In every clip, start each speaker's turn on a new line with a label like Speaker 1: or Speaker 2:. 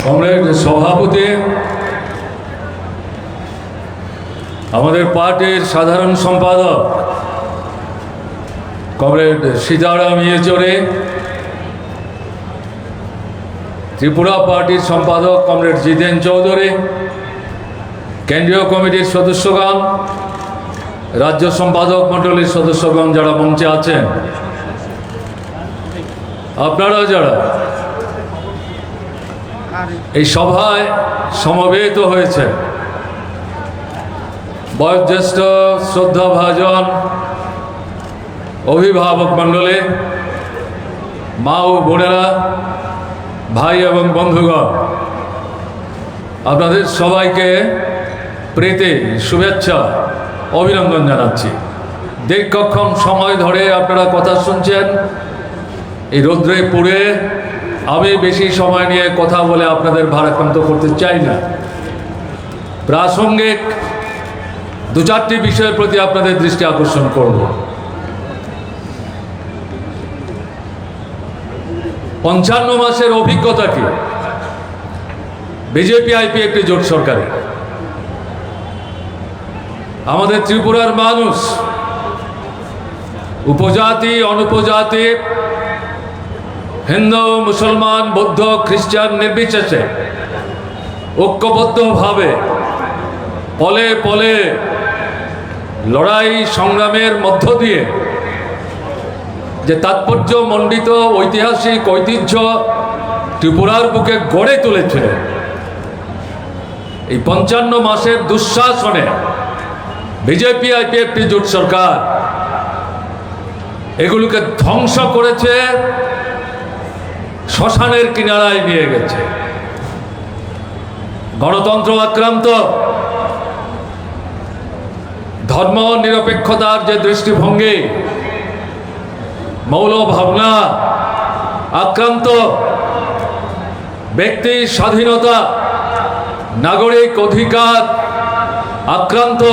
Speaker 1: Comrade সভাপতি, আমাদের পার্টির সাধারণ সম্পাদক কমরেড সীতারাম ইয়েচুরি, ত্রিপুরা পার্টির সম্পাদক কমরেড জিতেন চৌধুরী, কেন্দ্রীয় কমিটির সদস্যগণ, রাজ্য সম্পাদক মণ্ডলীর সদস্যগণ যারা মঞ্চে আছেন, আপনারা যারা এই সভায় সমবেত হয়েছে, বয়োজ্যেষ্ঠ শ্রদ্ধাভাজন অভিভাবক মণ্ডলী, মা ও বোনেরা, ভাই এবং বন্ধুগণ, আপনাদের সবাইকে প্রীতি শুভেচ্ছা অভিনন্দন জানাচ্ছি। দীর্ঘক্ষণ সময় ধরে আপনারা কথা শুনছেন। এই রৌদ্রে পুড়ে আমি বেশি সময় নিয়ে কথা বলে আপনাদের ভারাক্রান্ত করতে চাই না। প্রাসঙ্গিক দু চারটি বিষয়ের প্রতি আপনাদের দৃষ্টি আকর্ষণ করব। 55 মাসের অভিজ্ঞতা কি? বিজেপি আইপি একটি জোট সরকারে আমাদের ত্রিপুরার মানুষ উপজাতি অনুপজাতি, হিন্দু মুসলমান বৌদ্ধ খ্রিস্টান নির্বিশেষে ঐক্যবদ্ধভাবে পলে পলে লড়াই সংগ্রামের মধ্য দিয়ে যে তাৎপর্যমণ্ডিত ঐতিহাসিক ঐতিহ্য ত্রিপুরার বুকে গড়ে তুলেছিলেন, এই 55 মাসের দুঃশাসনে বিজেপি আইপি একটি জোট সরকার এগুলোকে ধ্বংস করেছে, শ্মশানের কিনারায় নিয়ে গেছে। গণতন্ত্র আক্রান্ত, ধর্ম নিরপেক্ষতার যে দৃষ্টিভঙ্গি, মৌল ভাবনা আক্রান্ত, ব্যক্তি স্বাধীনতা নাগরিক অধিকার আক্রান্ত,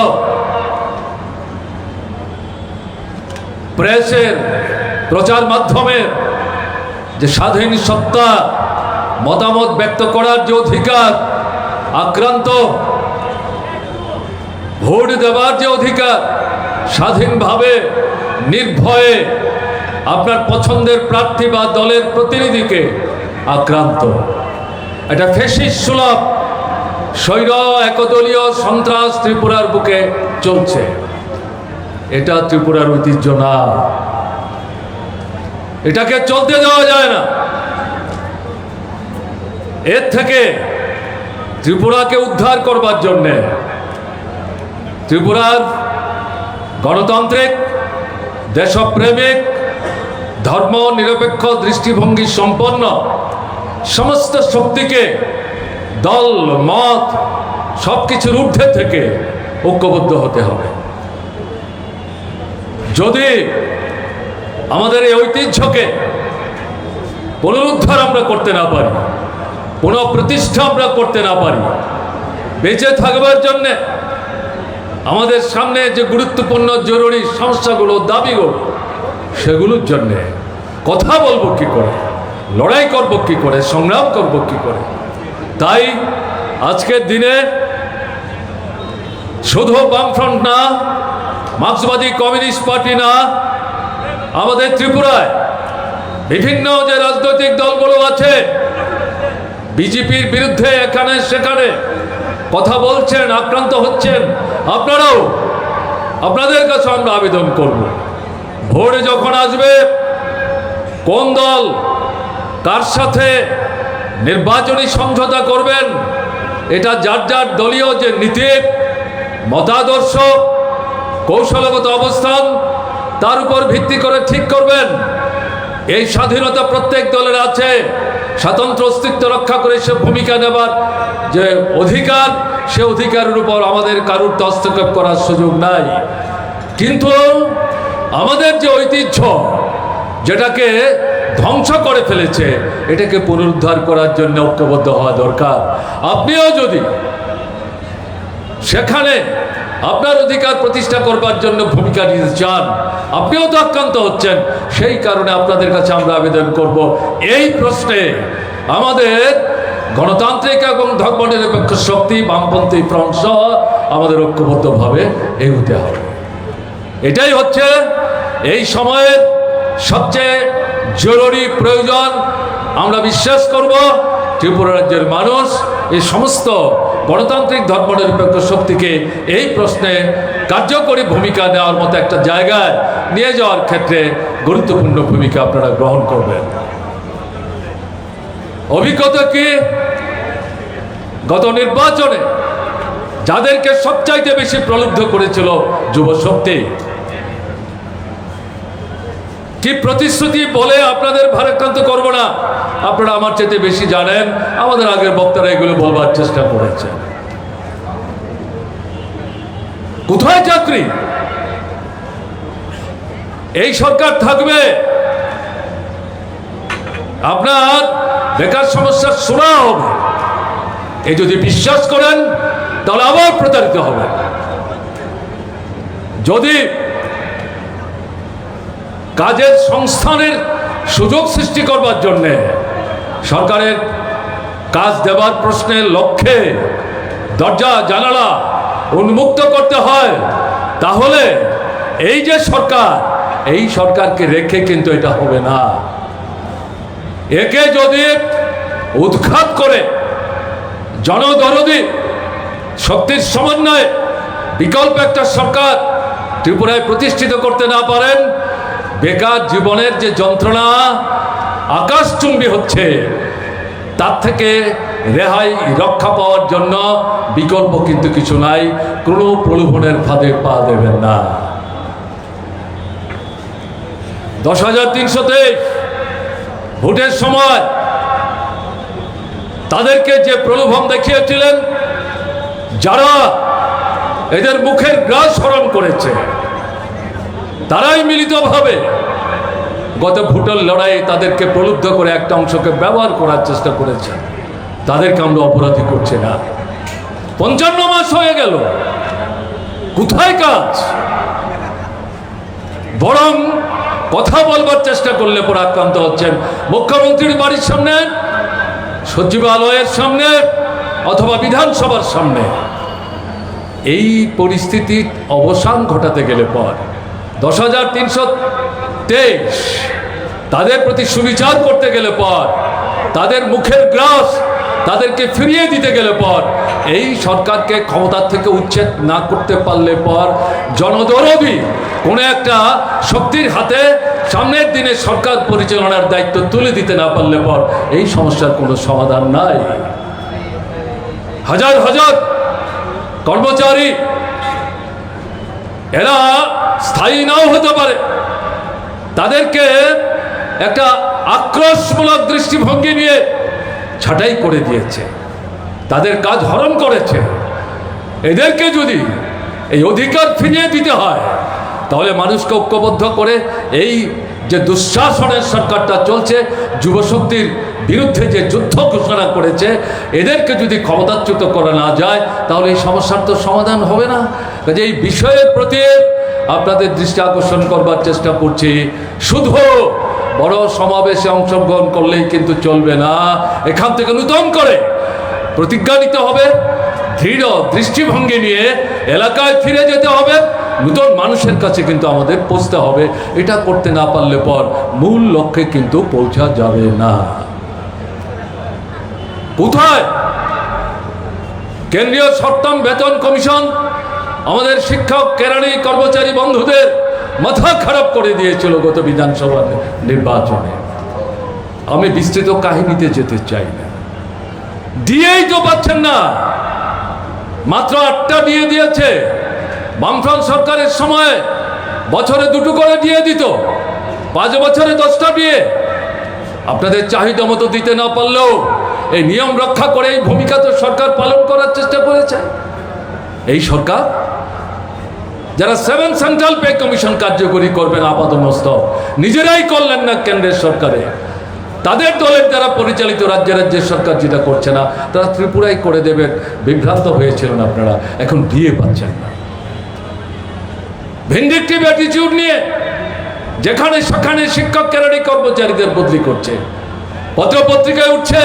Speaker 1: প্রেসের প্রচার মাধ্যমের যে স্বাধীন সত্তা মতামত ব্যক্ত করার যে অধিকার আক্রান্ত, ভোট দেওয়ার যে অধিকার, স্বাধীনভাবে নির্ভয়ে আপনার পছন্দের প্রার্থী বা দলের প্রতিনিধিকে আক্রান্ত, এটা ফ্যাসিস্ট সুলভ স্বৈর একদলীয় সন্ত্রাস ত্রিপুরার বুকে চলছে। এটা ত্রিপুরার ঐতিহ্য না, এটাকে চলতে দেওয়া যায় না। এর থেকে ত্রিপুরাকে উদ্ধার করবার জন্যে ত্রিপুরার গণতান্ত্রিক দেশপ্রেমিক ধর্ম নিরপেক্ষ দৃষ্টিভঙ্গি সম্পন্ন সমস্ত শক্তিকে দল মত সবকিছুর ঊর্ধ্বে থেকে ঐক্যবদ্ধ হতে হবে। যদি আমাদের এই ঐতিহ্যকে পুনরুদ্ধার আমরা করতে না পারি, পুনঃপ্রতিষ্ঠা আমরা করতে না পারি, বেঁচে থাকবার জন্যে আমাদের সামনে যে গুরুত্বপূর্ণ জরুরি সমস্যাগুলো দাবিগুলো, সেগুলোর জন্যে কথা বলবো কি করে, লড়াই করব কি করে, সংগ্রাম করব কি করে। তাই আজকের দিনে শুধু বামফ্রন্ট না, মার্ক্সবাদী কমিউনিস্ট পার্টি না, আমাদের ত্রিপুরায় বিভিন্ন যে রাজনৈতিক দলগুলো আছে বিজেপির বিরুদ্ধে এখানে সেখানে কথা বলছেন, আক্রান্ত হচ্ছেন, আপনারাও, আপনাদের কাছে আমরা আবেদন করব, ভোট যখন আসবে কোন দল কার সাথে নির্বাচনী সমঝোতা করবেন, এটা যার যার দলীয় যে নীতি মতাদর্শ কৌশলগত অবস্থান তার উপর ভিত্তি করে ঠিক করবেন। এই স্বাধীনতা প্রত্যেক দলের আছে, স্বাতন্ত্র্য অস্তিত্ব রক্ষা করে সে ভূমিকা নেবার যে অধিকার, সে অধিকারের উপর আমাদের কারুর হস্তক্ষেপ করার সুযোগ নাই। কিন্তু আমাদের যে ঐতিহ্য যেটাকে ধ্বংস করে ফেলেছে, এটাকে পুনরুদ্ধার করার জন্য ঐক্যবদ্ধ হওয়া দরকার। আপনিও যদি সেখানে আপনার অধিকার প্রতিষ্ঠা করবার জন্য ভূমিকা নিতে চান, আপনিও তো আক্রান্ত হচ্ছেন। সেই কারণে আপনাদের কাছে আমরা আবেদন করব, এই প্রশ্নে আমাদের গণতান্ত্রিক এবং ধর্মনিরপেক্ষ শক্তি বামপন্থী ফ্রন্ট সহ আমাদের ঐক্যবদ্ধভাবে এগোতে হবে। এটাই হচ্ছে এই সময়ের সবচেয়ে জরুরি প্রয়োজন। আমরা বিশ্বাস করব ত্রিপুরা রাজ্যের মানুষ এই সমস্ত গণতান্ত্রিক ধর্মনিরপেক্ষ শক্তিকে এই প্রশ্নে কার্যকরী ভূমিকা নেওয়ার মতো একটা জায়গায় নিয়ে যাওয়ার ক্ষেত্রে গুরুত্বপূর্ণ ভূমিকা আপনারা গ্রহণ করবেন। অভিজ্ঞতা কি? গত নির্বাচনে যাদেরকে সবচাইতে বেশি প্রলুব্ধ করেছিল যুব শক্তি, কি প্রতিশ্রুতি বলে আপনাদের ভারাক্রান্ত করব না, আপনারা আমার চেয়ে বেশি জানেন। আমাদের আগের বক্তারা এগুলো বলবার চেষ্টা করেছে। কোথায় চাকরি? এই সরকার থাকবে, আপনার বেকার সমস্যার শোনা হবে। এই যদি বিশ্বাস করেন তাহলে আবার প্রতারিত হবে। যদি কাজের সংস্থানের সুযোগ সৃষ্টি করবার জন্য সরকারের কাজ দেওয়ার প্রশ্নের লক্ষ্যে দরজা জানালা উন্মুক্ত করতে হয়, তাহলে এই যে সরকার, এই সরকারকে রেখে কিন্তু এটা হবে না। একে যদি উৎখাত করে জনদরদি শক্তির সমন্বয়ে বিকল্প একটা সরকার ত্রিপুরায় প্রতিষ্ঠিত করতে না পারেন, বেকার জীবনের যে যন্ত্রণা আকাশচুম্বী হচ্ছে, তার থেকে রেহাই রক্ষা পাওয়ার জন্য বিকল্প কিন্তু কিছু নাই। কোনো প্রলোভনের ফাঁদে পা দেবেন না। 10,323 ভোটের সময় তাদেরকে যে প্রলোভন দেখিয়েছিলেন, যারা এদের মুখের গ্রাস হরণ করেছে, তারাই মিলিতভাবে গত ভোটের লড়াইয়ে তাদেরকে প্রলুব্ধ করে একটা অংশকে ব্যবহার করার চেষ্টা করেছে। তাদেরকে আমরা অপরাধী করছি না। 55 মাস হয়ে গেল, কোথায় কাজ? বরং কথা বলবার চেষ্টা করলে পরে আক্রান্ত হচ্ছেন মুখ্যমন্ত্রীর বাড়ির সামনে, সচিবালয়ের সামনে অথবা বিধানসভার সামনে। এই পরিস্থিতির অবসান ঘটাতে গেলে পর 10,323 তাদের প্রতি সুবিচার করতে গেলে পর, তাদের মুখের গ্রাস তাদেরকে ফিরিয়ে দিতে গেলে পর, এই সরকারকে ক্ষমতার থেকে উচ্ছেদ না করতে পারলে পর, জনদরদি কোনো একটা শক্তির হাতে সামনের দিনে সরকার পরিচালনার দায়িত্ব তুলে দিতে না পারলে পর এই সমস্যার কোনো সমাধান নাই। হাজার হাজার কর্মচারী, এরা স্থায়ী নাও হতে পারে, তাদেরকে একটা আক্রোশমূলক দৃষ্টিভঙ্গি নিয়ে ছাঁটাই করে দিয়েছে, তাদের কাজ হরণ করেছে। এদেরকে যদি এই অধিকার ফিরিয়ে দিতে হয়, তাহলে মানুষকে ঐক্যবদ্ধ করে এই যে দুঃশাসনের সরকারটা চলছে, যুবশক্তির বিরুদ্ধে যে যুদ্ধ ঘোষণা করেছে, এদেরকে যদি ক্ষমতাচ্যুত করা না যায়, তাহলে এই সমস্যার তো সমাধান হবে না। কাজে এই বিষয়ের প্রতি আপনাদের দৃষ্টি আকর্ষণ করবার চেষ্টা করছি। শুধু বড় সমাবেশে অংশগ্রহণ করলেই কিন্তু চলবে না, এখান থেকে নতুন করে প্রতিজ্ঞা নিতে হবে, দৃঢ় দৃষ্টিভঙ্গি নিয়ে এলাকায় ফিরে যেতে হবে, নতুন মানুষের কাছে কিন্তু আমাদের পৌঁছতে হবে। এটা করতে না পারলে পর মূল লক্ষ্যে কিন্তু পৌঁছা যাবে না। কোথায় কেন্দ্রীয় 7ম বেতন কমিশন আমাদের শিক্ষক কেরানি কর্মচারী বন্ধুদের মাথা খারাপ করে দিয়েছিল গত বিধানসভা নির্বাচনে। আমি বিস্তৃত কাহিনীতে যেতে চাই না, দিয়েই তো পাচ্ছেন না। মাত্র 8টা দিয়ে দিয়েছে। বামফ্রন্ট সরকারের সময় বছরে 2টো করে দিয়ে দিত, 5 বছরে 10টা দিয়ে। আপনাদের চাহিদা মতো দিতে না পারলেও এই নিয়ম রক্ষা করে এই ভূমিকা তো সরকার পালন করার চেষ্টা করেছে। এই সরকার যারা 7 সেন্ট্রাল পে কমিশন কার্যকরী করবেন আপাতমস্তক, নিজেরাই করলেন না কেন্দ্রের সরকারে। তাদের দলের দ্বারা পরিচালিত রাজ্যের সরকার যেটা করছে না, তারা ত্রিপুরায় করে দেবেন। বিভ্রান্ত হয়েছিলেন আপনারা, এখন দিয়ে পাচ্ছেন না। ভিন্ডিকটিভ অ্যাটিটিউড নিয়ে যেখানে সেখানে শিক্ষক কেরানি কর্মচারীদের বদলি করছে, পত্রপত্রিকায় উঠছে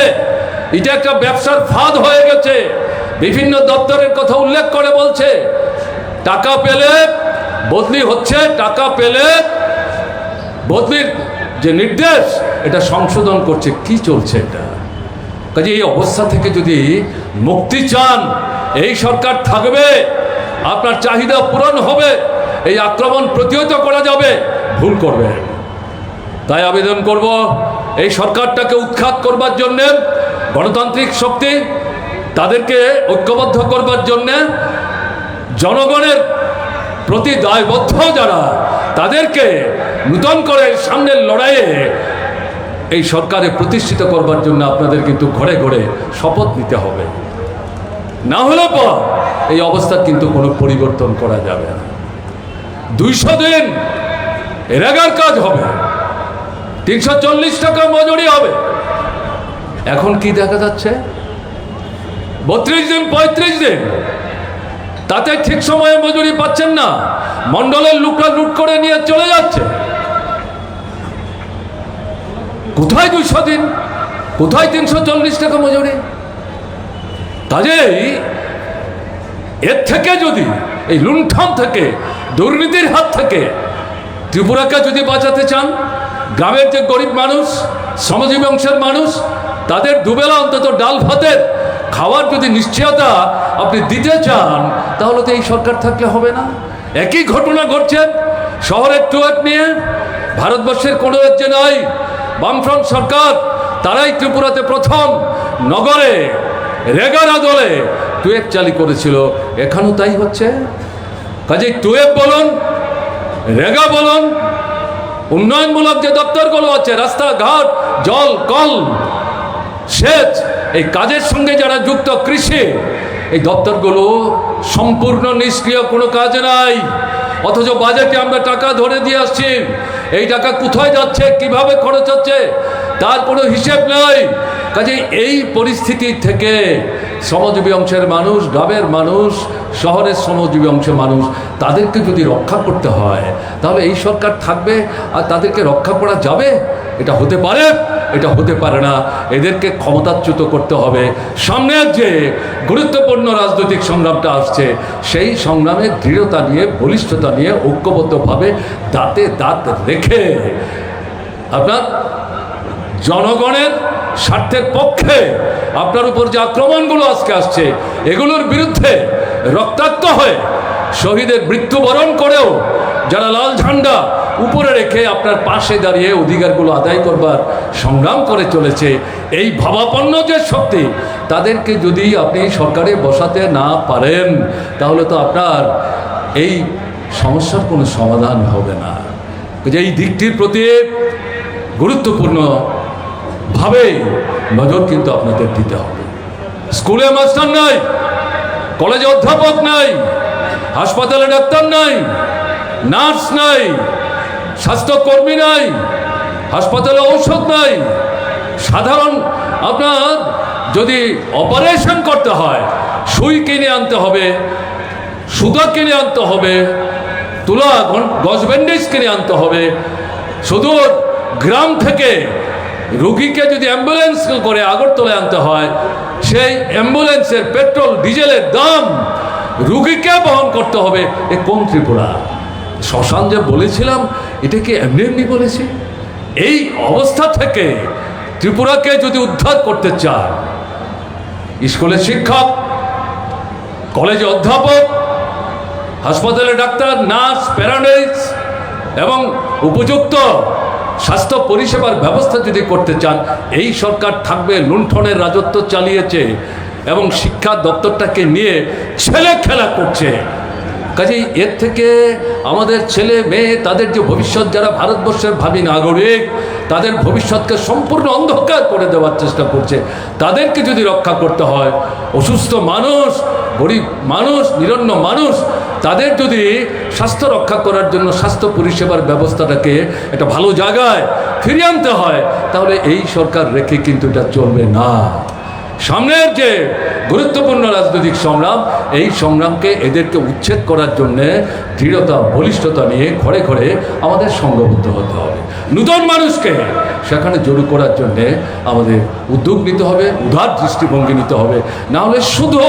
Speaker 1: এটা একটা ব্যবসার ফাঁদ হয়ে গেছে। বিভিন্ন দপ্তরের কথা উল্লেখ করে বলছে টাকা পেলে বদলি হচ্ছে, টাকা পেলে বদলির যে নির্দেশ এটা সংশোধন করছে। কি চলছে এটা? কাজে এই অবস্থা থেকে যদি মুক্তি চান, এই সরকার থাকবে, আপনার চাহিদা পূরণ হবে, এই আক্রমণ প্রতিহত করা যাবে, ভুল করবে। তাই আবেদন করব এই সরকারটাকে উৎখাত করবার জন্যে, গণতান্ত্রিক শক্তি তাদেরকে ঐক্যবদ্ধ করবার জন্যে, জনগণের প্রতি দায়বদ্ধ যারা তাদেরকে নূতন করে সামনের লড়াইয়ে এই সরকারে প্রতিষ্ঠিত করবার জন্য আপনাদের কিন্তু ঘরে ঘরে শপথ নিতে হবে। না হলে পর এই অবস্থার কিন্তু কোনো পরিবর্তন করা যাবে না। 200 দিন রেগার কাজ হবে, 340 টাকা মজুরি হবে। এখন কি দেখা যাচ্ছে? 32 দিন 35 দিন, তাতে ঠিক সময়ে মজুরি পাচ্ছেন না। মন্ডলের লোকরা লুট করে নিয়ে চলে যাচ্ছে। কোথায় 200 দিন, কোথায় 340 টাকা মজুরি? কাজেই এর থেকে যদি, এই লুণ্ঠন থেকে, দুর্নীতির হাত থেকে ত্রিপুরাকে যদি বাঁচাতে চান, গ্রামের যে গরিব মানুষ, শ্রমজীবী অংশের মানুষ, তাদের দুবেলা অন্তত ডাল ভাতের খাওয়ার যদি নিশ্চয়তা আপনি দিতে চান, তাহলে তো এই সরকার থাকলে হবে না। একই ঘটনা ঘটছে শহরের টুয়েট নিয়ে। ভারতবর্ষের কোনো রাজ্যে নাই। বামফ্রন্ট সরকার তারাই ত্রিপুরাতে প্রথম নগরে রেগার আদলে টুয়েট চালু করেছিল। এখানেও তাই হচ্ছে। কাজে টুয়েট বলুন, রেগা বলুন, উন্নয়নমূলক যে দপ্তরগুলো আছে, রাস্তাঘাট, জল, কল, সেচ, এই কাজের সঙ্গে যারা যুক্ত, কৃষি, এই দপ্তরগুলো সম্পূর্ণ নিষ্ক্রিয়, কোনো কাজ নাই। অথচ বাজেটে আমরা টাকা ধরে দিয়ে আসছি। এই টাকা কোথায় যাচ্ছে, কিভাবে খরচ হচ্ছে, তার কোনো হিসেব নাই। কাজে এই পরিস্থিতি থেকে শ্রমজীবী অংশের মানুষ, গ্রামের মানুষ, শহরের শ্রমজীবী অংশের মানুষ, তাদেরকে যদি রক্ষা করতে হয়, তাহলে এই সরকার থাকবে আর তাদেরকে রক্ষা করা যাবে? এটা হতে পারে? এটা হতে পারে না। এদেরকে ক্ষমতাচ্যুত করতে হবে। সামনের যে গুরুত্বপূর্ণ রাজনৈতিক সংগ্রামটা আসছে, সেই সংগ্রামের দৃঢ়তা নিয়ে, বলিষ্ঠতা নিয়ে, ঐক্যবদ্ধভাবে দাঁতে দাঁত রেখে আপনার জনগণের স্বার্থের পক্ষে আপনার উপর যে আক্রমণগুলো আজকে আসছে, এগুলোর বিরুদ্ধে রক্তাক্ত হয়ে শহীদের মৃত্যুবরণ করেও যারা লাল ঝান্ডা উপরে রেখে আপনার পাশে দাঁড়িয়ে অধিকারগুলো আদায় করবার সংগ্রাম করে চলেছে, এই ভাবাপন্ন যে শক্তি, তাদেরকে যদি আপনি সরকারে বসাতে না পারেন, তাহলে তো আপনার এই সমস্যার কোনো সমাধান হবে না। এই দিকটির প্রতি গুরুত্বপূর্ণভাবে নজর কিন্তু আপনাদের দিতে হবে। স্কুলে মাস্টার নাই, কলেজে অধ্যাপক নাই, হাসপাতালে ডাক্তার নাই, নার্স নাই, স্বাস্থ্যকর্মী নাই, হাসপাতালে ঔষধ নাই। সাধারণ আপনার যদি অপারেশন করতে হয়, সুই কিনে আনতে হবে, সুতা কিনে আনতে হবে, তুলা গজ ব্যান্ডেজ কিনে আনতে হবে। শুধু গ্রাম থেকে রোগীকে যদি অ্যাম্বুলেন্স করে আগরতলায় আনতে হয়, সেই অ্যাম্বুলেন্সের পেট্রোল ডিজেলের দাম রোগীকে বহন করতে হবে। এ কোন ত্রিপুরা? শ্মশান যে বলেছিলাম, এটা কি এমনি এমনি বলেছি? এই অবস্থা থেকে ত্রিপুরাকে যদি উদ্ধার করতে চান, স্কুলের শিক্ষক, কলেজে অধ্যাপক, হাসপাতালে ডাক্তার, নার্স, প্যারামেডিক্স এবং উপযুক্ত স্বাস্থ্য পরিষেবার ব্যবস্থা যদি করতে চান, এই সরকার থাকবে লুণ্ঠনের রাজত্ব চালিয়েছে এবং শিক্ষা দপ্তরটাকে নিয়ে ছেলে খেলা করছে। কাজেই এর থেকে আমাদের ছেলে মেয়ে, তাদের যে ভবিষ্যৎ, যারা ভারতবর্ষের ভাবী নাগরিক, তাদের ভবিষ্যৎকে সম্পূর্ণ অন্ধকার করে দেওয়ার চেষ্টা করছে। তাদেরকে যদি রক্ষা করতে হয়, অসুস্থ মানুষ, গরিব মানুষ, নিরন্ন মানুষ, তাদের যদি স্বাস্থ্য রক্ষা করার জন্য স্বাস্থ্য পরিষেবার ব্যবস্থাটাকে একটা ভালো জায়গায় ফিরিয়ে আনতে হয়, তাহলে এই সরকার রেখে কিন্তু এটা চলবে না। সামনের যে গুরুত্বপূর্ণ রাজনৈতিক সংগ্রাম। এই সংগ্রামকে এদেরকে উচ্ছেদ করার জন্যে দৃঢ়তা বলিষ্ঠতা নিয়ে ঘরে ঘরে আমাদের সংঘবদ্ধ হতে হবে। নূতন মানুষকে সেখানে জড়ো করার জন্যে আমাদের উদ্যোগ নিতে হবে, উদার দৃষ্টিভঙ্গি নিতে হবে। না হলে শুধু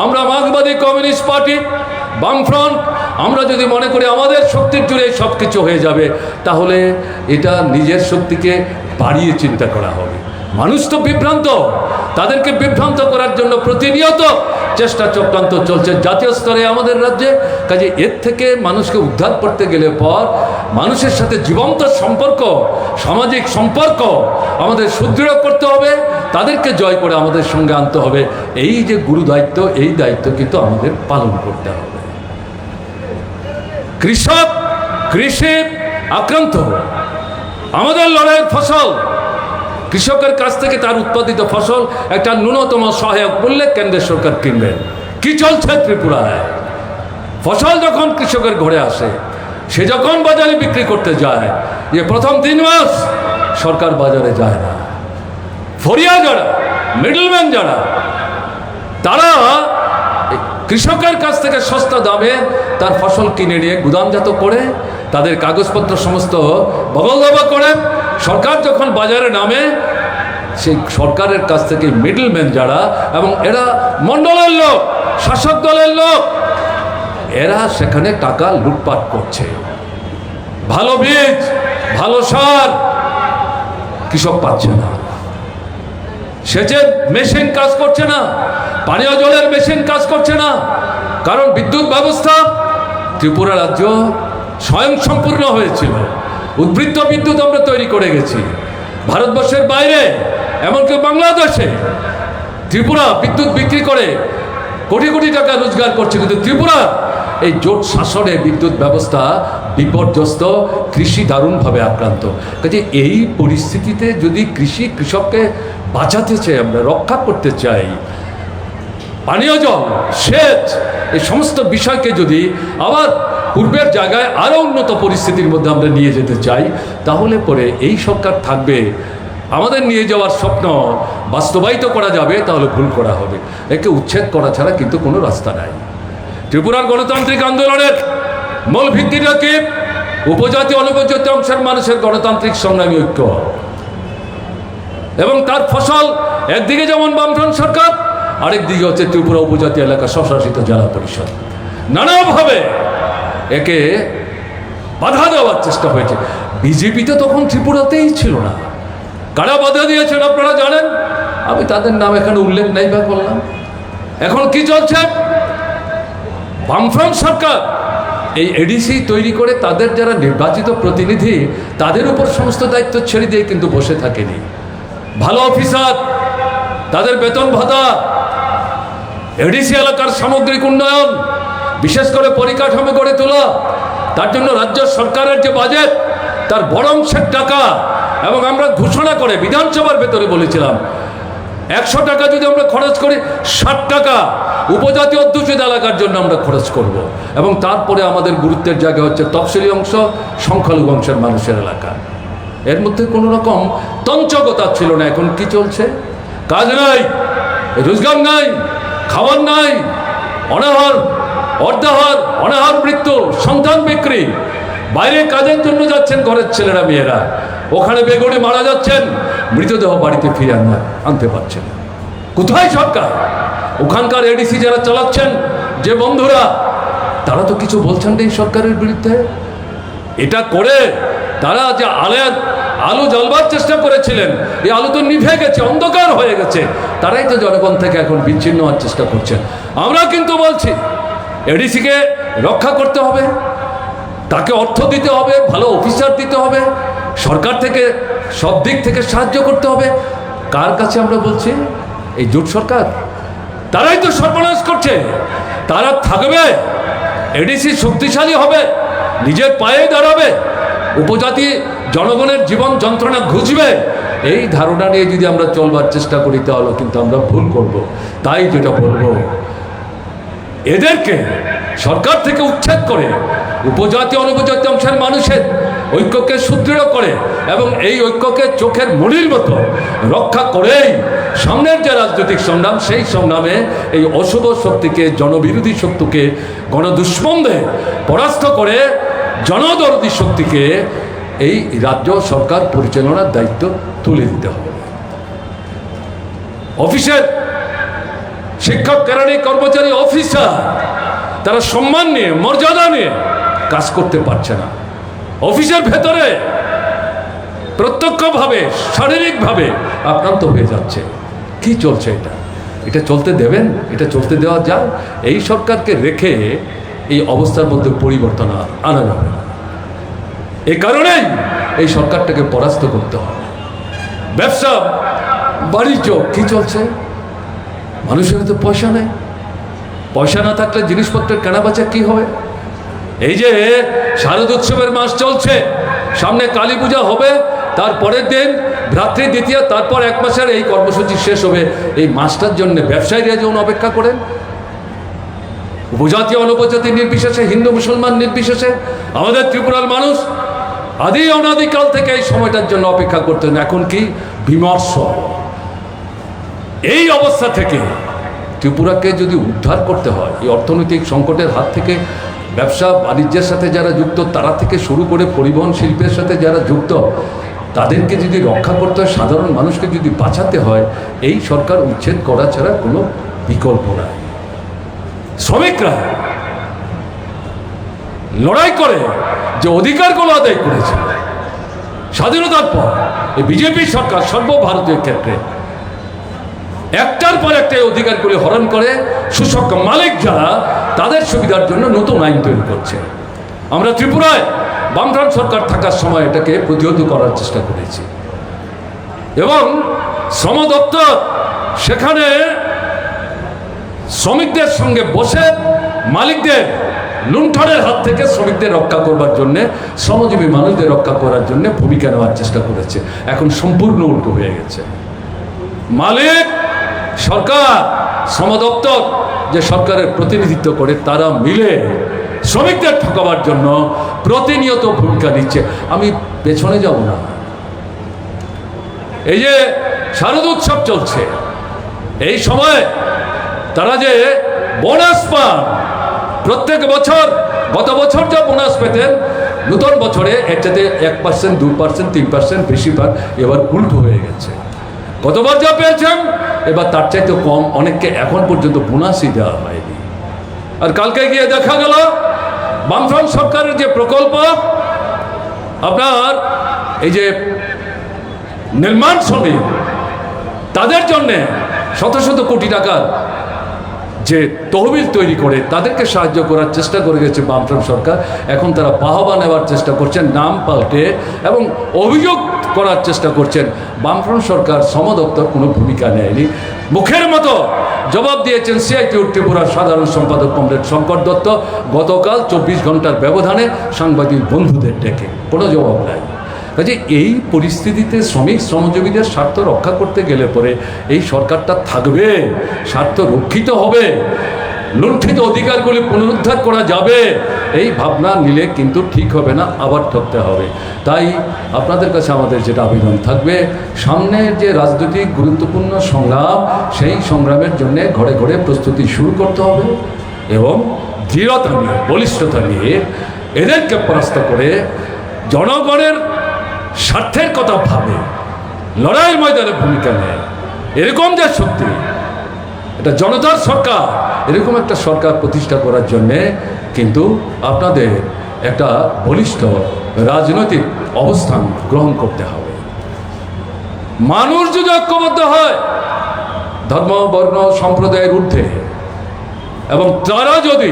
Speaker 1: আমরা মার্ক্সবাদী কমিউনিস্ট পার্টি, বামফ্রন্ট, আমরা যদি মনে করি আমাদের শক্তির জুড়ে সব কিছু হয়ে যাবে, তাহলে এটা নিজের শক্তিকে বাড়িয়ে চিন্তা করা হবে। মানুষ তো বিভ্রান্ত, তাদেরকে বিভ্রান্ত করার জন্য প্রতিনিয়ত চেষ্টা চক্রান্ত চলছে জাতীয় স্তরে আমাদের রাজ্যে। কাজে এর থেকে মানুষকে উদ্ধার করতে গেলে পর মানুষের সাথে জীবন্ত সম্পর্ক, সামাজিক সম্পর্ক আমাদের সুদৃঢ় করতে হবে, তাদেরকে জয় করে আমাদের সঙ্গে আনতে হবে। এই যে গুরু দায়িত্ব, এই দায়িত্ব কিন্তু আমাদের পালন করতে হবে। কৃষক কৃষি আক্রান্ত, আমাদের লড়াইয়ের ফসল কৃষকের কাছ থেকে তার উৎপাদিত ফসল একটা ন্যূনতম সহায়ক মূল্যে কেন্দ্রের সরকার কিনবে। কি চলছে ত্রিপুরায়? ফসল যখন কৃষকের ঘরে আসে, সে যখন বাজারে বিক্রি করতে যায়, যে প্রথম 3 মাস সরকার বাজারে যায় না। ফরিয়া যারা, মিডলম্যান যারা, তারা কৃষকের কাছ থেকে সস্তা দামে তার ফসল কিনে নিয়ে গুদামজাত করে তাদের কাগজপত্র সমস্ত বগলদাবা করে সরকার যখন বাজারে নামে, সেই সরকারের কাছ থেকে মিডলম্যান যারা, এবং এরা মণ্ডলের লোক, শাসক দলের লোক, এরা সেখানে টাকা লুটপাট করছে। ভালো বীজ, ভালো সার কৃষক পাচ্ছে না, সেচের মেশিন কাজ করছে না, পানীয় জলের মেশিন কাজ করছে না। কারণ বিদ্যুৎ ব্যবস্থা ত্রিপুরা রাজ্য স্বয়ংসম্পূর্ণ হয়েছিল। উদ্বৃত্ত বিদ্যুৎ আমরা তৈরি করে গেছি। ভারতবর্ষের বাইরে, এমনকি বাংলাদেশে ত্রিপুরা বিদ্যুৎ বিক্রি করে কোটি কোটি টাকা রোজগার করছে। কিন্তু ত্রিপুরা এই জোট শাসনে বিদ্যুৎ ব্যবস্থা বিপর্যস্ত, কৃষি দারুণভাবে আক্রান্ত। কাজে এই পরিস্থিতিতে যদি কৃষককে বাঁচাতে চাই, আমরা রক্ষা করতে চাই, পানীয় জল, সেচ, এই সমস্ত বিষয়কে যদি আবার পূর্বের জায়গায় আরও উন্নত পরিস্থিতির মধ্যে আমরা নিয়ে যেতে চাই, তাহলে পরে এই সরকার থাকবে, আমাদের নিয়ে যাওয়ার স্বপ্ন বাস্তবায়িত করা যাবে, তাহলে ভুল করা হবে। একে উচ্ছেদ করা ছাড়া কিন্তু কোনো রাস্তা নাই। ত্রিপুরার গণতান্ত্রিক আন্দোলনের মূল ভিত্তিটা কি? উপজাতি অনুপজাতি অংশের মানুষের গণতান্ত্রিক সংগ্রামী ঐক্য, এবং তার ফসল একদিকে যেমন বামফ্রন্ট সরকার, আরেকদিকে হচ্ছে ত্রিপুরা উপজাতি এলাকা স্বশাসিত জেলা পরিষদ। নানাভাবে একে বাধা দেওয়ার চেষ্টা হয়েছে। বিজেপি তো তখন ত্রিপুরাতেই ছিল না। কারা বাধা দিয়েছেন আপনারা জানেন, আমি তাদের নাম এখানে উল্লেখ নাই বা করলাম। এখন কি চলছে? বামফ্রন্ট সরকার এই এডিসি তৈরি করে তাদের যারা নির্বাচিত প্রতিনিধি, তাদের উপর সমস্ত দায়িত্ব ছেড়ে দিয়ে কিন্তু বসে থাকেনি। ভালো অফিসার, তাদের বেতন ভাতা, এডিসি এলাকার সামগ্রিক উন্নয়ন, বিশেষ করে পরিকাঠামো গড়ে তোলা, তার জন্য রাজ্য সরকারের যে বাজেট, তার বড় অংশের টাকা, এবং আমরা ঘোষণা করে বিধানসভার ভেতরে বলেছিলাম 100 টাকা যদি আমরা খরচ করি, 60 টাকা উপজাতি অধ্যুষিত এলাকার জন্য আমরা খরচ করব। এবং তারপরে আমাদের গুরুত্বের জায়গা হচ্ছে তফসিলি অংশ, সংখ্যালঘু অংশের মানুষের এলাকা। এর মধ্যে কোনো রকম তঞ্চকতা ছিল না। এখন কি চলছে? কাজ নাই, রোজগার নাই, খাবার নাই, অনাহার, অর্ধাহার, অনাহার মৃত্যু, সন্তান বিক্রি, বাইরে কাজের জন্য যাচ্ছেন ঘরের ছেলেরা মেয়েরা, ওখানে বেগুনে মারা যাচ্ছেন, মৃতদেহ বাড়িতে ফিরে আনতে পারছেন। কোথায় সরকার? ওখানকার এডিসি যারা চালাচ্ছেন, যে বন্ধুরা, তারা তো কিছু বলছেন না এই সরকারের বিরুদ্ধে। এটা করে তারা যে আলো জ্বালবার চেষ্টা করেছিলেন, এই আলো তো নিভে গেছে, অন্ধকার হয়ে গেছে। তারাই তো জনগণ থেকে এখন বিচ্ছিন্ন হওয়ার চেষ্টা করছেন। আমরা কিন্তু বলছি এডিসিকে রক্ষা করতে হবে, তাকে অর্থ দিতে হবে, ভালো অফিসার দিতে হবে, সরকার থেকে সব দিক থেকে সাহায্য করতে হবে। কার কাছে আমরা বলছি? এই জোট সরকার, তারাই তো সর্বনাশ করছে। তারা থাকবে, এডিসি শক্তিশালী হবে, নিজের পায়ে দাঁড়াবে, উপজাতি জনগণের জীবন যন্ত্রণা ঘুচবে, এই ধারণা নিয়ে যদি আমরা চলবার চেষ্টা করি, তাহলে কিন্তু আমরা ভুল করব। তাই যেটা বলবো, এদেরকে সরকার থেকে উচ্ছেদ করে উপজাতি অনুপজাতি অংশের মানুষের ঐক্যকে সুদৃঢ় করে এবং এই ঐক্যকে চোখের মণির মতো রক্ষা করেই সামনের যে রাজনৈতিক সংগ্রাম, সেই সংগ্রামে এই অশুভ শক্তিকে, জনবিরোধী শক্তিকে, গণদুষ্মনদের পরাস্ত করে জনদরদী শক্তিকে এই রাজ্য সরকার পরিচালনার দায়িত্ব তুলে দিতে হবে। অফিসের শিক্ষক, কেরানি, কর্মচারী, অফিসার তারা সম্মান নিয়ে, মর্যাদা নিয়ে কাজ করতে পারছে না। অফিসের ভেতরে প্রত্যক্ষভাবে, শারীরিকভাবে আক্রান্ত হয়ে যাচ্ছে। কি চলছে এটা? এটা চলতে দেবেন? এটা চলতে দেওয়া যায়? এই সরকারকে রেখে এই অবস্থার মধ্যে পরিবর্তন আনা যাবে না। এই কারণেই এই সরকারটাকে পরাস্ত করতে হবে। ব্যবসা বাণিজ্য কি চলছে? মানুষের তো পয়সা নেই। পয়সা না থাকলে জিনিসপত্রের কেনাবেচা কি হবে? এই যে শারদ উৎসবের মাস চলছে, সামনে কালী পূজা হবে, তারপরের দিন ভ্রাতৃ দ্বিতীয়া, তারপর 1 মাসের এই কর্মসূচি শেষ হবে। এই মাসটার জন্য ব্যবসায়ীরা যেমন অপেক্ষা করেন, উপজাতি অনুপজাতি নির্বিশেষে, হিন্দু মুসলমান নির্বিশেষে আমাদের ত্রিপুরার মানুষ আদি অনাদিকাল থেকে এই সময়টার জন্য অপেক্ষা করতেন। এখন কি বিমর্ষ। এই অবস্থা থেকে ত্রিপুরাকে যদি উদ্ধার করতে হয়, এই অর্থনৈতিক সংকটের হাত থেকে ব্যবসা বাণিজ্যের সাথে যারা যুক্ত, তারা থেকে শুরু করে পরিবহন শিল্পের সাথে যারা যুক্ত, তাদেরকে যদি রক্ষা করতে হয়, সাধারণ মানুষকে যদি বাঁচাতে হয়, এই সরকার উচ্ছেদ করা ছাড়া কোনো বিকল্প নাই। শ্রমিকরা লড়াই করে যে অধিকারগুলো আদায় করেছে স্বাধীনতার পর, এই বিজেপি সরকার সর্বভারতীয় ক্ষেত্রে একটার পর একটা অধিকারগুলি হরণ করে শোষক মালিক যারা, তাদের সুবিধার জন্য নতুন আইন তৈরি করছে। আমরা ত্রিপুরায় বামফ্রন্ট সরকার থাকার সময় এটাকে প্রতিহত করার চেষ্টা করেছি এবং শ্রম দপ্তর সেখানে শ্রমিকদের সঙ্গে বসে মালিকদের লুণ্ঠনের হাত থেকে শ্রমিকদের রক্ষা করবার জন্যে, শ্রমজীবী মানুষদের রক্ষা করার জন্য ভূমিকা নেওয়ার চেষ্টা করেছে। এখন সম্পূর্ণ উল্টো হয়ে গেছে। মালিক, সরকার, শ্রম দপ্তর যে সরকারের প্রতিনিধিত্ব করে, তারা মিলে শ্রমিকদের ঠকাবার জন্য প্রতিনিয়ত ভূমিকা নিচ্ছে। আমি পেছনে যাব না। এই যে শারদ উৎসব চলছে, এই সময় তারা যে বোনাস পান প্রত্যেক বছর, গত বছর যা বোনাস পেতেন, নতুন বছরে এটাতে 1%, 2%, 3% বেশি পান। এবার উল্টো হয়ে গেছে। গতবার যা পেয়েছেন এবার তার চাইতে কম, অনেককে এখন পর্যন্ত বোনাসই দেওয়া হয়নি। আর কালকে গিয়ে দেখা গেল বামফ্রন্ট সরকারের যে প্রকল্প, আপনার এই যে নির্মাণ শ্রমিক, তাদের জন্যে শত শত কোটি টাকার যে তহবিল তৈরি করে তাদেরকে সাহায্য করার চেষ্টা করে গেছে বামফ্রন্ট সরকার। এখন তারা বাহবা নেওয়ার চেষ্টা করছেন, নাম পাল্টে, এবং অভিযোগ করার চেষ্টা করছেন বামফ্রন্ট সরকার, শ্রম দপ্তর কোনো ভূমিকা নেয়নি। মুখের মতো জবাব দিয়েছেন সিআইটিইউ ত্রিপুরার সাধারণ সম্পাদক কমরেড শঙ্কর দত্ত গতকাল 24 ঘন্টার ব্যবধানে সাংবাদিক বন্ধুদের ডেকে। কোনো জবাব নাই। কাজে এই পরিস্থিতিতে শ্রমিক শ্রমজীবীদের স্বার্থ রক্ষা করতে গেলে পরে এই সরকারটা থাকবে, স্বার্থ রক্ষিত হবে, লুণ্ঠিত অধিকারগুলি পুনরুদ্ধার করা যাবে, এই ভাবনা নিলে কিন্তু ঠিক হবে না, আবার ঠকতে হবে। তাই আপনাদের কাছে আমাদের যেটা আবেদন থাকবে, সামনের যে রাজনৈতিক গুরুত্বপূর্ণ সংগ্রাম, সেই সংগ্রামের জন্য ঘরে ঘরে প্রস্তুতি শুরু করতে হবে এবং দৃঢ়তা নিয়ে, বলিষ্ঠতা নিয়ে এদেরকে পরাস্ত করে জনগণের স্বার্থের কথা ভাবে লড়াইয়ের ময়দানে ভূমিকা নেয় এরকম যে শক্তি, এটা জনতার সরকার, এরকম একটা সরকার প্রতিষ্ঠা করার জন্যে কিন্তু আপনাদের একটা বলিষ্ঠ রাজনৈতিক অবস্থান গ্রহণ করতে হবে। মানুষ যদি ঐক্যবদ্ধ হয় ধর্ম, বর্ণ, সম্প্রদায়ের ঊর্ধ্বে, এবং তারা যদি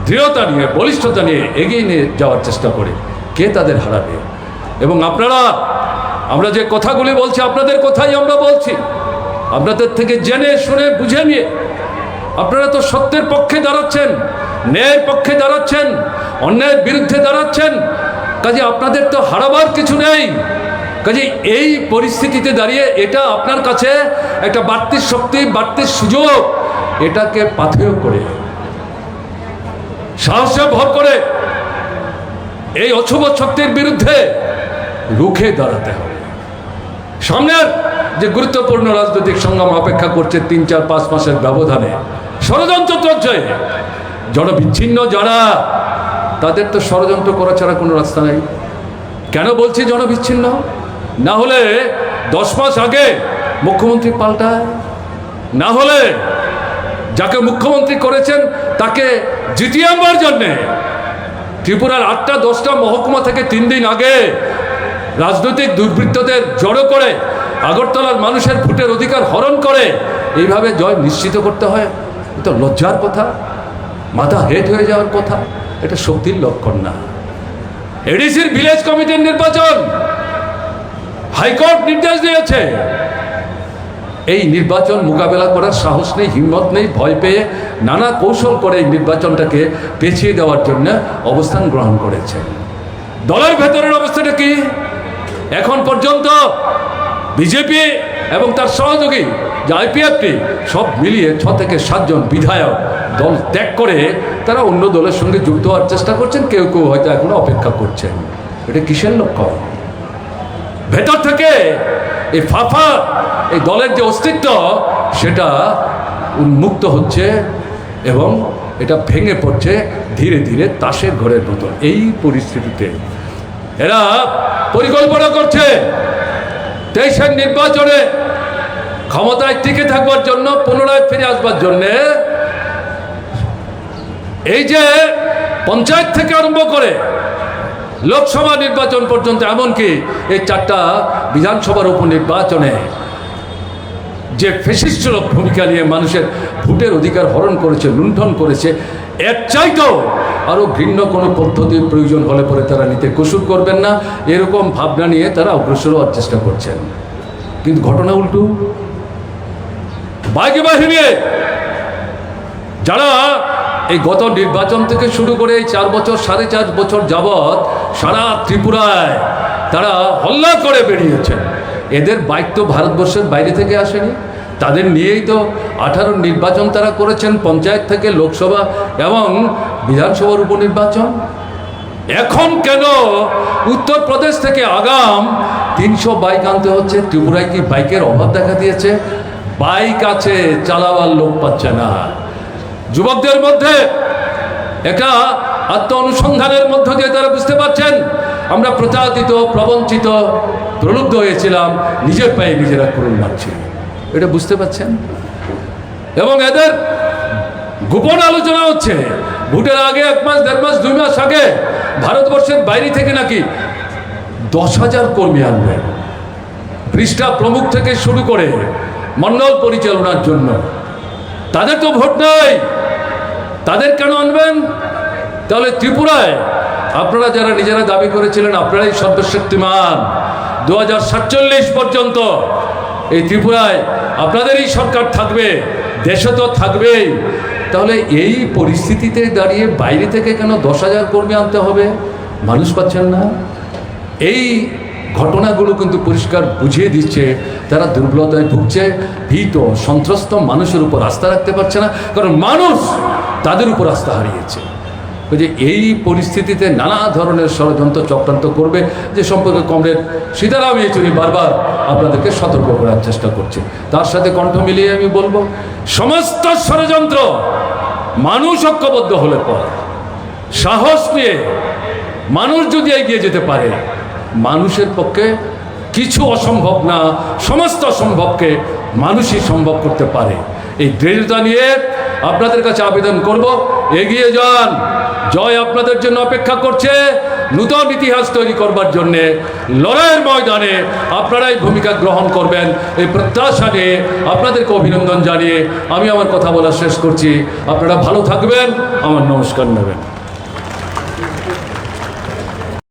Speaker 1: দৃঢ়তা নিয়ে, বলিষ্ঠতা নিয়ে এগিয়ে নিয়ে যাওয়ার চেষ্টা করে, কে তাদের হারাবে? এবং আপনারা, আমরা যে কথাগুলি বলছি আপনাদের কথাই আমরা বলছি, আপনাদের থেকে জেনে শুনে বুঝে নিয়ে আপনারা তো সত্যের পক্ষে দাঁড়াচ্ছেন, ন্যায়ের পক্ষে দাঁড়াচ্ছেন, অন্যায়ের বিরুদ্ধে দাঁড়াচ্ছেন। কাজে আপনাদের তো হারাবার কিছু নেই। কাজে এই পরিস্থিতিতে দাঁড়িয়ে এটা আপনার কাছে একটা বাড়তি শক্তি, বাড়তি সুযোগ, এটাকে পাথেয় করে, সাহসে ভর করে এই অশুভ শক্তির বিরুদ্ধে রুখে দাঁড়াতে হবে। সামনের যে গুরুত্বপূর্ণ রাজনৈতিক সংগ্রাম অপেক্ষা করছে 3-4-5 মাসের ব্যবধানে, ষড়যন্ত্র চলছে। জনবিচ্ছিন্ন যারা, তাদের তো ষড়যন্ত্র করা ছাড়া কোনো রাস্তা নেই। কেন বলছি জনবিচ্ছিন্ন? না হলে 10 মাস আগে মুখ্যমন্ত্রী পাল্টায়, না হলে যাকে মুখ্যমন্ত্রী করেছেন তাকে জিতিয়ে আনবার জন্যে ত্রিপুরার 8টা-10টা মহকুমা থেকে 3 দিন আগে রাজনৈতিক দুর্বৃত্তদের জড়ো করে আগরতলার মানুষের ভোটের অধিকার হরণ করে এইভাবে জয় নিশ্চিত করতে হয়। এটা লজ্জার কথা, মাথা হেট হয়ে যাওয়ার কথা। এটা শক্তির লক্ষণ না। এডিসির ভিলেজ কমিটির নির্বাচন হাইকোর্ট নির্দেশ দিয়েছে। এই নির্বাচন মোকাবেলা করার সাহস নেই, হিম্মত নেই, ভয় পেয়ে নানা কৌশল করে এই নির্বাচনটাকে পেছিয়ে দেওয়ার জন্য অবস্থান গ্রহণ করেছে। দলের ভেতরের অবস্থাটা কি? এখন পর্যন্ত বিজেপি এবং তার সহযোগী যে আইপিএফটি সব মিলিয়ে 6 থেকে 7 জন বিধায়ক দল ত্যাগ করে তারা অন্য দলের সঙ্গে যুক্ত হওয়ার চেষ্টা করছেন। কেউ কেউ হয়তো এখনো অপেক্ষা করছেন। এটা কিসের লক্ষ্য? ভেতর থেকে এই ফাফা, এই দলের যে অস্তিত্ব সেটা উন্মুক্ত হচ্ছে এবং এটা ভেঙে পড়ছে ধীরে ধীরে তাসের ঘরের মতো। এই পরিস্থিতিতে এরা পরিকল্পনা করছে 23-এর নির্বাচনে ক্ষমতায় টিকে থাকবার জন্য, পুনরায় ফিরে আসবার জন্যে এই যে পঞ্চায়েত থেকে আরম্ভ করে লোকসভা নির্বাচন পর্যন্ত, এমনকি এই 4টা বিধানসভার উপনির্বাচনে যে ফ্যাসিস্ট ভূমিকা নিয়ে মানুষের ভোটের অধিকার হরণ করেছে, লুণ্ঠন করেছে, এর চাইতেও আরও ভিন্ন কোনো পদ্ধতির প্রয়োজন হলে পরে তারা নিতে কসুর করবেন না, এরকম ভাবনা নিয়ে তারা অগ্রসর হওয়ার চেষ্টা করছেন। কিন্তু ঘটনা উল্টো। বাইকে বাহিনী যারা এই গত নির্বাচন থেকে শুরু করে এই 4 বছর 4.5 বছর যাবৎ সারা ত্রিপুরায় তারা হল্লা করে বেরিয়েছেন, এদের বাইক তো ভারতবর্ষের বাইরে থেকে আসেনি। তাদের নিয়েই তো 18 নির্বাচন তারা করেছেন, পঞ্চায়েত থেকে লোকসভা এবং বিধানসভার উপনির্বাচন। এখন কেন উত্তরপ্রদেশ থেকে আগাম 300 বাইক আনতে হচ্ছে? ত্রিপুরায় কি বাইকের অভাব দেখা দিয়েছে? বাইক আছে, চালাবার লোক পাচ্ছে না। যুবকদের মধ্যে একটা আত্ম অনুসন্ধানের মধ্য দিয়ে তারা বুঝতে পারছেন আমরা প্রতারিত, প্রবঞ্চিত, প্রলুব্ধ হয়েছিলাম, নিজের পায়ে নিজেরা করুন মারছি। এটা বুঝতে পারছেন? এবং এদের গোপন আলোচনা হচ্ছে ভোটের আগে 1 মাস, 1.5 মাস, 2 মাস আগে ভারতবর্ষের বাইরে থেকে নাকি 10,000 কর্মী আনবেন, পৃষ্ঠা প্রমুখ থেকে শুরু করে মণ্ডল পরিচালনার জন্য। তাদের তো ভোট নাই, তাদের কেন আনবেন? তাহলে ত্রিপুরায় আপনারা যারা নিজেরা দাবি করেছিলেন আপনারাই সর্বশক্তিমান, 2047 পর্যন্ত এই ত্রিপুরায় আপনাদেরই সরকার থাকবে, দেশে তো থাকবেই, তাহলে এই পরিস্থিতিতে দাঁড়িয়ে বাইরে থেকে কেন 10,000 কর্মী আনতে হবে? মানুষ পাচ্ছেন না? এই ঘটনাগুলো কিন্তু পরিষ্কার বুঝিয়ে দিচ্ছে তারা দুর্বলতায় ভুগছে, ভীত সন্ত্রস্ত মানুষের উপর আস্থা রাখতে পারছে না, কারণ মানুষ তাদের উপর আস্থা হারিয়েছে। যে এই পরিস্থিতিতে নানা ধরনের ষড়যন্ত্র চক্রান্ত করবে, যে সম্পর্কে কমরেড সীতারাম ইয়েচুরি বারবার আপনাদেরকে সতর্ক করার চেষ্টা করছে। তার সাথে কণ্ঠ মিলিয়ে আমি বলবো, সমস্ত ষড়যন্ত্র মানুষ ঐক্যবদ্ধ হলে পর, সাহস নিয়ে মানুষ যদি এগিয়ে যেতে পারে, মানুষের পক্ষে কিছু অসম্ভব না, সমস্ত অসম্ভবকে মানুষই সম্ভব করতে পারে। এই দৃঢ়তা নিয়ে আপনাদের কাছে আবেদন করব, এগিয়ে যান। জয় আপনাদের জন্য অপেক্ষা করছে। নূতন ইতিহাস তৈরি করবার জন্যে লড়াইয়ের ময়দানে আপনারাই ভূমিকা গ্রহণ করবেন, এই প্রত্যাশা নিয়ে আপনাদেরকে অভিনন্দন জানিয়ে আমি আমার কথা বলা শেষ করছি। আপনারা ভালো থাকবেন, আমার নমস্কার নেবেন।